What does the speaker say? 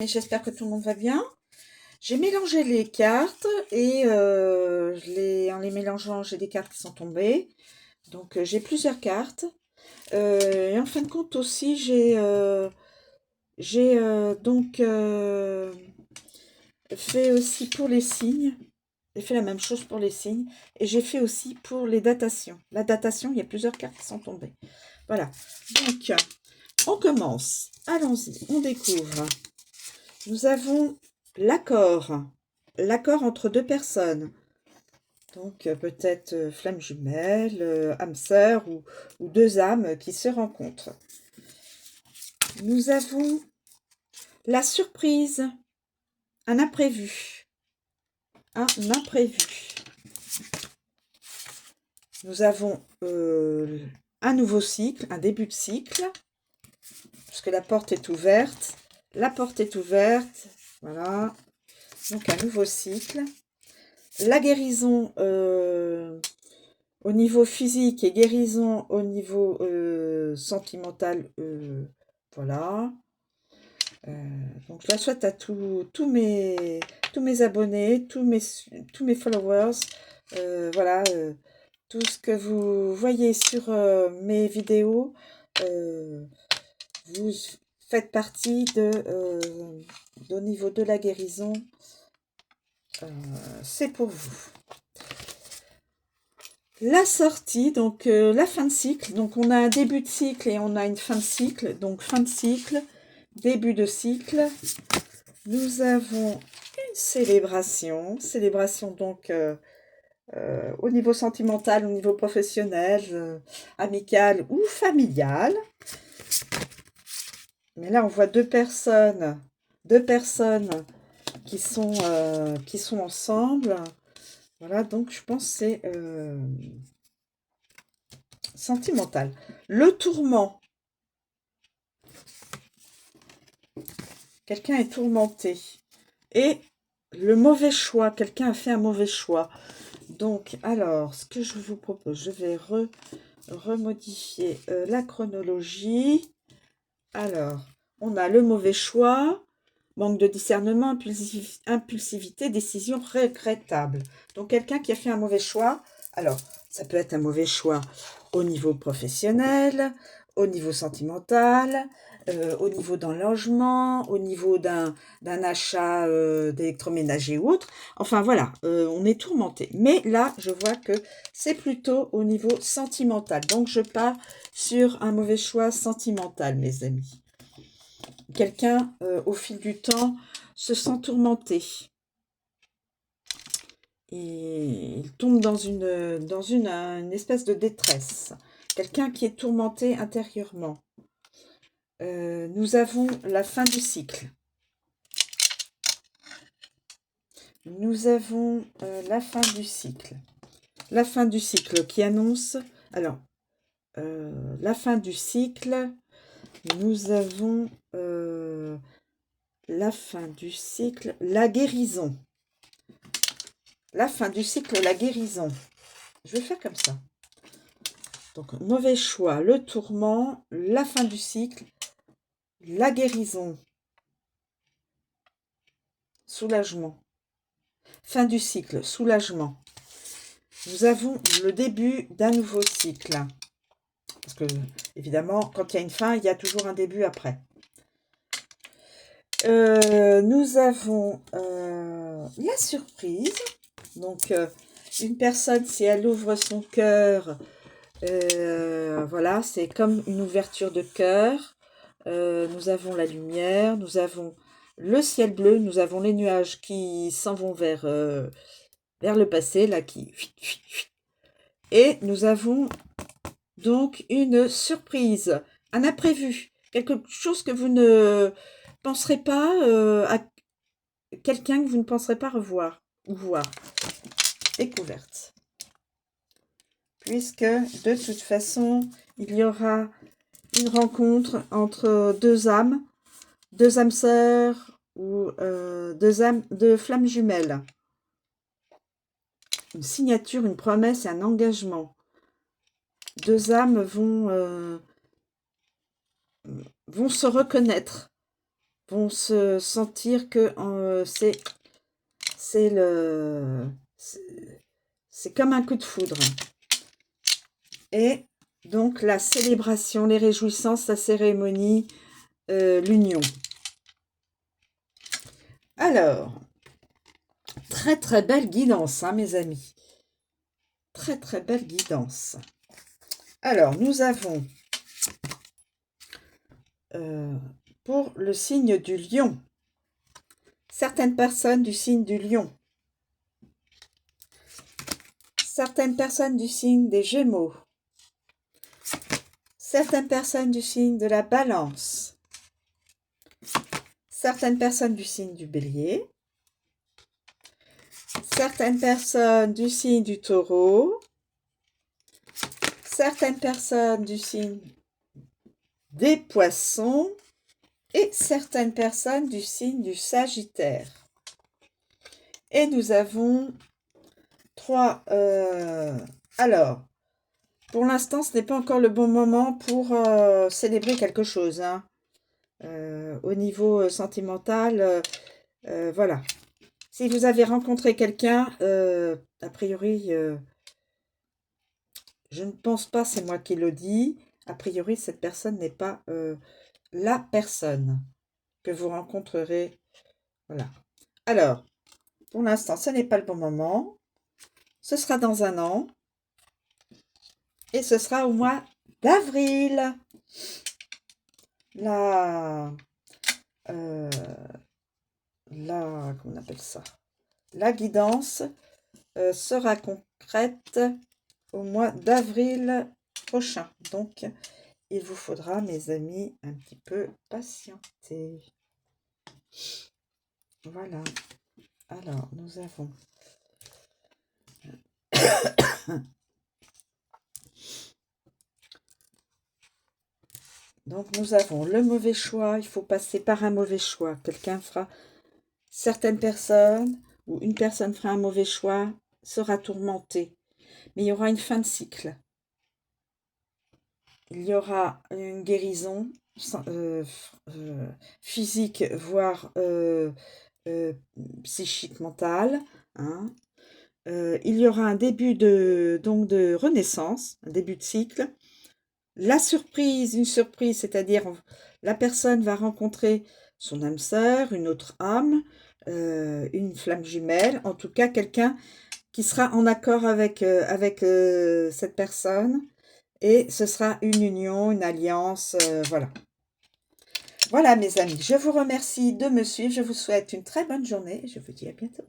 Et j'espère que tout le monde va bien. J'ai mélangé les cartes et en les mélangeant, j'ai des cartes qui sont tombées. Donc j'ai plusieurs cartes. Et en fin de compte aussi, j'ai fait aussi pour les signes. J'ai fait la même chose pour les signes. Et j'ai fait aussi pour les datations. La datation, il y a plusieurs cartes qui sont tombées. Voilà. Donc, on commence. Allons-y, on découvre. Nous avons l'accord. L'accord entre deux personnes. Donc peut-être flamme jumelle, âme sœur ou deux âmes qui se rencontrent. Nous avons la surprise, un imprévu. Un imprévu. Nous avons un nouveau cycle, un début de cycle, puisque la porte est ouverte. La porte est ouverte, voilà. Donc un nouveau cycle. La guérison au niveau physique et guérison au niveau sentimental, voilà. Donc je la souhaite à tous mes abonnés, tous mes followers, voilà, tout ce que vous voyez sur mes vidéos, vous faites partie au niveau de la guérison, c'est pour vous. La sortie, donc la fin de cycle, donc on a un début de cycle et on a une fin de cycle, donc fin de cycle, début de cycle, nous avons une célébration donc au niveau sentimental, au niveau professionnel, amical ou familial. Mais là on voit deux personnes qui sont ensemble, voilà, donc je pense que c'est sentimental. Le tourment. Quelqu'un est tourmenté. Et le mauvais choix. Quelqu'un a fait un mauvais choix. Donc, alors, ce que je vous propose, je vais remodifier la chronologie. Alors, on a le mauvais choix, manque de discernement, impulsivité, décision regrettable. Donc, quelqu'un qui a fait un mauvais choix. Alors, ça peut être un mauvais choix au niveau professionnel, au niveau sentimental, au niveau d'un logement, au niveau d'un achat d'électroménager ou autre. Enfin voilà, on est tourmenté. Mais là, je vois que c'est plutôt au niveau sentimental. Donc, je pars sur un mauvais choix sentimental, mes amis. Quelqu'un, au fil du temps, se sent tourmenté. Et il tombe dans une espèce de détresse. Quelqu'un qui est tourmenté intérieurement. Nous avons la fin du cycle. Nous avons la fin du cycle. La fin du cycle qui annonce... Alors, la fin du cycle, nous avons la fin du cycle, la guérison. La fin du cycle, la guérison. Je vais faire comme ça. Donc, mauvais choix, le tourment, la fin du cycle, la guérison, soulagement. Fin du cycle, soulagement. Nous avons le début d'un nouveau cycle. Parce que, évidemment, quand il y a une fin, il y a toujours un début après. Nous avons la surprise. Donc, une personne, si elle ouvre son cœur, voilà, c'est comme une ouverture de cœur. Nous avons la lumière, nous avons le ciel bleu, nous avons les nuages qui s'en vont vers le passé, là, et nous avons donc une surprise, un imprévu, quelque chose que vous ne penserez pas à quelqu'un que vous ne penserez pas revoir ou voir. Découverte. Puisque de toute façon, il y aura une rencontre entre deux âmes sœurs ou deux flammes jumelles. Une signature, une promesse et un engagement. Deux âmes vont se reconnaître. vont se sentir que c'est comme un coup de foudre. Et donc la célébration, les réjouissances, la cérémonie, l'union. Alors, très très belle guidance, hein, mes amis. Très très belle guidance. Alors, nous avons pour le signe du lion, certaines personnes du signe du lion, certaines personnes du signe des Gémeaux, certaines personnes du signe de la Balance, certaines personnes du signe du Bélier, certaines personnes du signe du Taureau, certaines personnes du signe des Poissons et certaines personnes du signe du Sagittaire. Et nous avons trois... alors, pour l'instant, ce n'est pas encore le bon moment pour célébrer quelque chose, hein. Au niveau sentimental, voilà. Si vous avez rencontré quelqu'un, a priori, je ne pense pas, c'est moi qui le dis, a priori, cette personne n'est pas la personne que vous rencontrerez. Voilà. Alors, pour l'instant, ce n'est pas le bon moment. Ce sera dans un an. Et ce sera au mois d'avril. Comment on appelle ça? La guidance sera concrète au mois d'avril prochain. Donc, il vous faudra, mes amis, un petit peu patienter. Voilà. Alors, nous avons... Donc, nous avons le mauvais choix. Il faut passer par un mauvais choix. Quelqu'un fera... Certaines personnes, ou une personne fera un mauvais choix, sera tourmentée. Mais il y aura une fin de cycle. Il y aura une guérison physique, voire psychique, mentale. Hein. Il y aura un début de renaissance, un début de cycle. La surprise, une surprise, c'est-à-dire la personne va rencontrer son âme sœur, une autre âme, une flamme jumelle, en tout cas quelqu'un qui sera en accord avec cette personne, et ce sera une union, une alliance, voilà. Voilà mes amis, je vous remercie de me suivre, je vous souhaite une très bonne journée et je vous dis à bientôt.